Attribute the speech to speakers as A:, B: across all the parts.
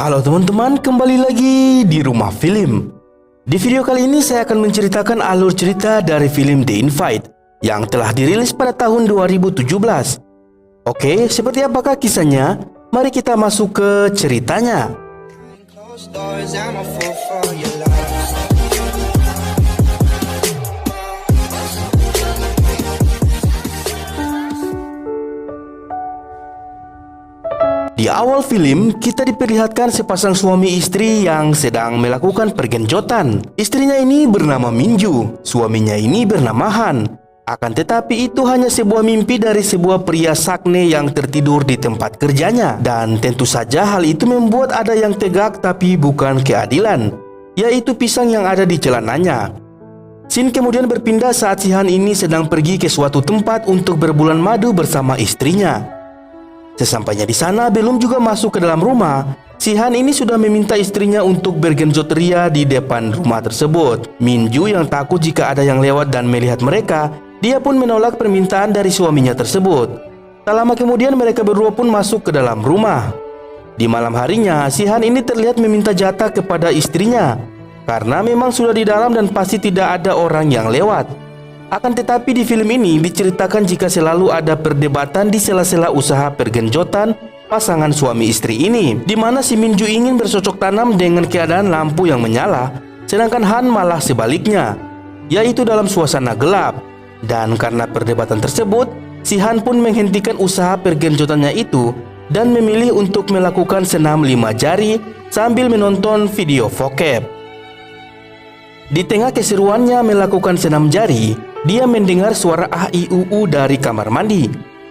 A: Halo teman-teman, kembali lagi di Rumah Film. Di video kali ini saya akan menceritakan alur cerita dari film The Invite yang telah dirilis pada tahun 2017. Oke, seperti apakah kisahnya? Mari kita masuk ke ceritanya. Di awal film, kita diperlihatkan sepasang suami istri yang sedang melakukan pergenjotan. Istrinya ini bernama Minju, suaminya ini bernama Han. Akan tetapi itu hanya sebuah mimpi dari sebuah pria sakne yang tertidur di tempat kerjanya. Dan tentu saja hal itu membuat ada yang tegak tapi bukan keadilan, yaitu pisang yang ada di celananya. Scene kemudian berpindah saat si Han ini sedang pergi ke suatu tempat untuk berbulan madu bersama istrinya. Sesampainya di sana, belum juga masuk ke dalam rumah, si Han ini sudah meminta istrinya untuk bergenjot ria di depan rumah tersebut. Minju yang takut jika ada yang lewat dan melihat mereka, dia pun menolak permintaan dari suaminya tersebut. Tak lama kemudian mereka berdua pun masuk ke dalam rumah. Di malam harinya, si Han ini terlihat meminta jatah kepada istrinya, karena memang sudah di dalam dan pasti tidak ada orang yang lewat. Akan tetapi di film ini diceritakan jika selalu ada perdebatan di sela-sela usaha pergenjotan pasangan suami istri ini, di mana si Minju ingin bercocok tanam dengan keadaan lampu yang menyala, sedangkan Han malah sebaliknya, yaitu dalam suasana gelap. Dan karena perdebatan tersebut, si Han pun menghentikan usaha pergenjotannya itu dan memilih untuk melakukan senam 5 jari sambil menonton video vocab. Di tengah keseruannya melakukan senam jari, dia mendengar suara ah-i-u-u dari kamar mandi.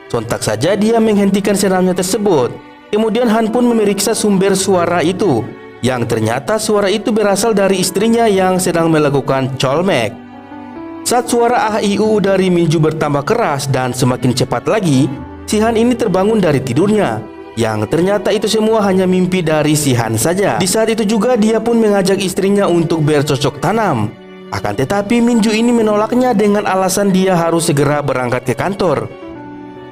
A: Sontak saja dia menghentikan senamnya tersebut. Kemudian Han pun memeriksa sumber suara itu, yang ternyata suara itu berasal dari istrinya yang sedang melakukan colmek. Saat suara ah-i-u-u dari Minju bertambah keras dan semakin cepat lagi, si Han ini terbangun dari tidurnya, yang ternyata itu semua hanya mimpi dari si Han saja. Di saat itu juga dia pun mengajak istrinya untuk bercocok tanam. Akan tetapi Minju ini menolaknya dengan alasan dia harus segera berangkat ke kantor.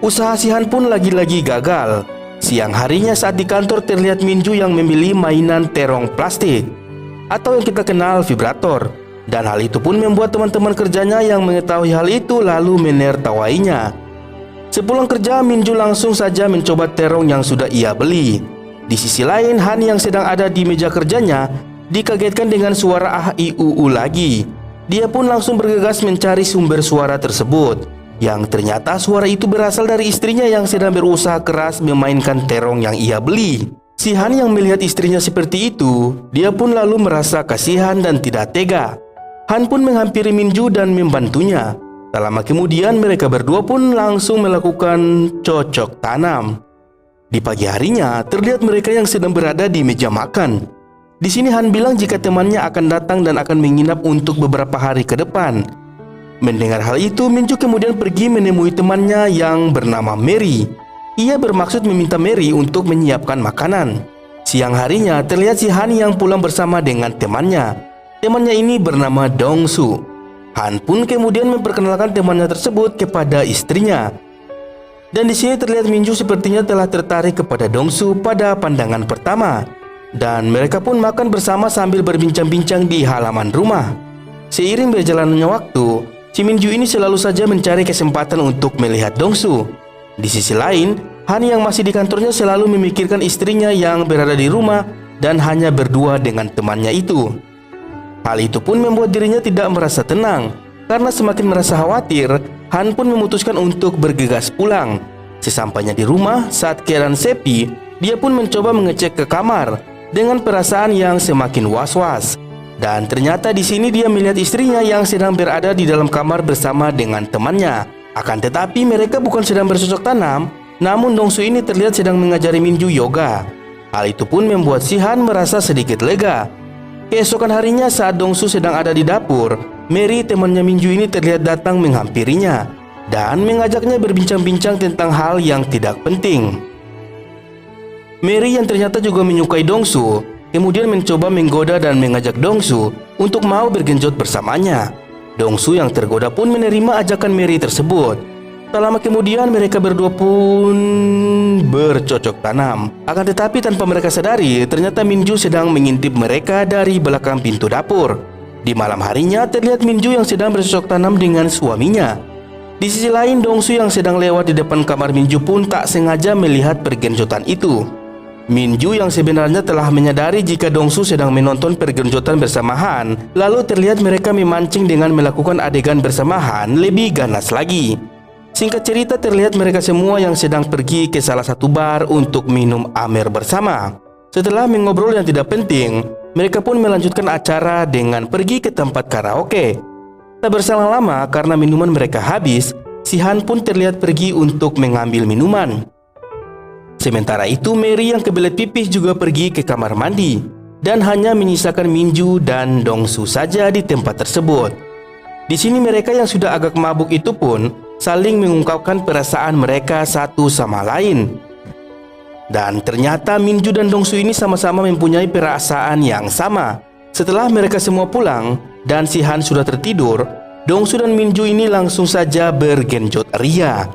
A: Usaha si Han pun lagi-lagi gagal. Siang harinya saat di kantor terlihat Minju yang membeli mainan terong plastik, atau yang kita kenal vibrator. Dan hal itu pun membuat teman-teman kerjanya yang mengetahui hal itu lalu menertawainya. Sepulang kerja, Minju langsung saja mencoba terong yang sudah ia beli. Di sisi lain, Han yang sedang ada di meja kerjanya dikagetkan dengan suara ah-i-u-u lagi. Dia pun langsung bergegas mencari sumber suara tersebut, yang ternyata suara itu berasal dari istrinya yang sedang berusaha keras memainkan terong yang ia beli. Si Han yang melihat istrinya seperti itu, dia pun lalu merasa kasihan dan tidak tega. Han pun menghampiri Minju dan membantunya. Tak lama kemudian mereka berdua pun langsung melakukan cocok tanam. Di pagi harinya terlihat mereka yang sedang berada di meja makan. Di sini Han bilang jika temannya akan datang dan akan menginap untuk beberapa hari ke depan. Mendengar hal itu, Minju kemudian pergi menemui temannya yang bernama Mary. Ia bermaksud meminta Mary untuk menyiapkan makanan. Siang harinya terlihat si Han yang pulang bersama dengan temannya. Temannya ini bernama Dongsu. Han pun kemudian memperkenalkan temannya tersebut kepada istrinya. Dan di sini terlihat Minju sepertinya telah tertarik kepada Dongsu pada pandangan pertama. Dan mereka pun makan bersama sambil berbincang-bincang di halaman rumah. Seiring berjalannya waktu, si Minju ini selalu saja mencari kesempatan untuk melihat Dongsu. Di sisi lain, Han yang masih di kantornya selalu memikirkan istrinya yang berada di rumah dan hanya berdua dengan temannya itu. Hal itu pun membuat dirinya tidak merasa tenang. Karena semakin merasa khawatir, Han pun memutuskan untuk bergegas pulang. Sesampainya di rumah, saat keadaan sepi, dia pun mencoba mengecek ke kamar dengan perasaan yang semakin was-was. Dan ternyata di sini dia melihat istrinya yang sedang berada di dalam kamar bersama dengan temannya. Akan tetapi mereka bukan sedang bercocok tanam, namun Dongsu ini terlihat sedang mengajari Minju yoga. Hal itu pun membuat si Han merasa sedikit lega. Keesokan harinya saat Dongsu sedang ada di dapur, Mary temannya Minju ini terlihat datang menghampirinya dan mengajaknya berbincang-bincang tentang hal yang tidak penting. Mary yang ternyata juga menyukai Dongsu kemudian mencoba menggoda dan mengajak Dongsu untuk mau bergenjot bersamanya. Dongsu yang tergoda pun menerima ajakan Mary tersebut. Tak lama kemudian mereka berdua pun bercocok tanam. Akan tetapi tanpa mereka sadari, ternyata Minju sedang mengintip mereka dari belakang pintu dapur. Di malam harinya terlihat Minju yang sedang bercocok tanam dengan suaminya. Di sisi lain, Dongsu yang sedang lewat di depan kamar Minju pun tak sengaja melihat pergenjotan itu. Minju yang sebenarnya telah menyadari jika Dongsu sedang menonton pergenjotan bersamaan, lalu terlihat mereka memancing dengan melakukan adegan bersamaan lebih ganas lagi. Singkat cerita, terlihat mereka semua yang sedang pergi ke salah satu bar untuk minum amer bersama. Setelah mengobrol yang tidak penting, mereka pun melanjutkan acara dengan pergi ke tempat karaoke. Tak berselang lama, karena minuman mereka habis, si Han pun terlihat pergi untuk mengambil minuman. Sementara itu, Mary yang kebelet pipis juga pergi ke kamar mandi, dan hanya menyisakan Minju dan Dongsu saja di tempat tersebut. Di sini mereka yang sudah agak mabuk itu pun saling mengungkapkan perasaan mereka satu sama lain. Dan ternyata Minju dan Dongsu ini sama-sama mempunyai perasaan yang sama. Setelah mereka semua pulang dan si Han sudah tertidur, Dongsu dan Minju ini langsung saja bergenjot ria.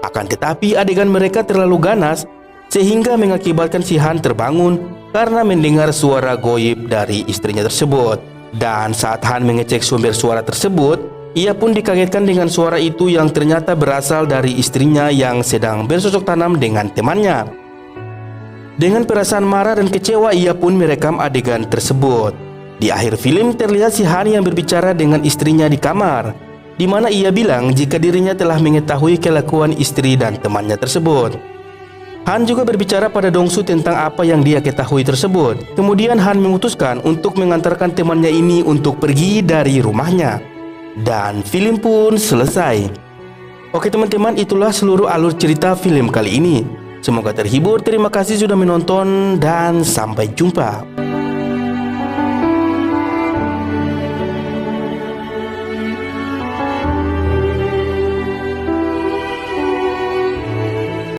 A: Akan tetapi adegan mereka terlalu ganas sehingga mengakibatkan si Han terbangun karena mendengar suara goib dari istrinya tersebut. Dan saat Han mengecek sumber suara tersebut, ia pun dikagetkan dengan suara itu yang ternyata berasal dari istrinya yang sedang bercocok tanam dengan temannya. Dengan perasaan marah dan kecewa, ia pun merekam adegan tersebut. Di akhir film terlihat si Han yang berbicara dengan istrinya di kamar, di mana ia bilang jika dirinya telah mengetahui kelakuan istri dan temannya tersebut. Han juga berbicara pada Dongsu tentang apa yang dia ketahui tersebut. Kemudian Han memutuskan untuk mengantarkan temannya ini untuk pergi dari rumahnya. Dan film pun selesai. Oke teman-teman, itulah seluruh alur cerita film kali ini. Semoga terhibur, terima kasih sudah menonton, dan sampai jumpa.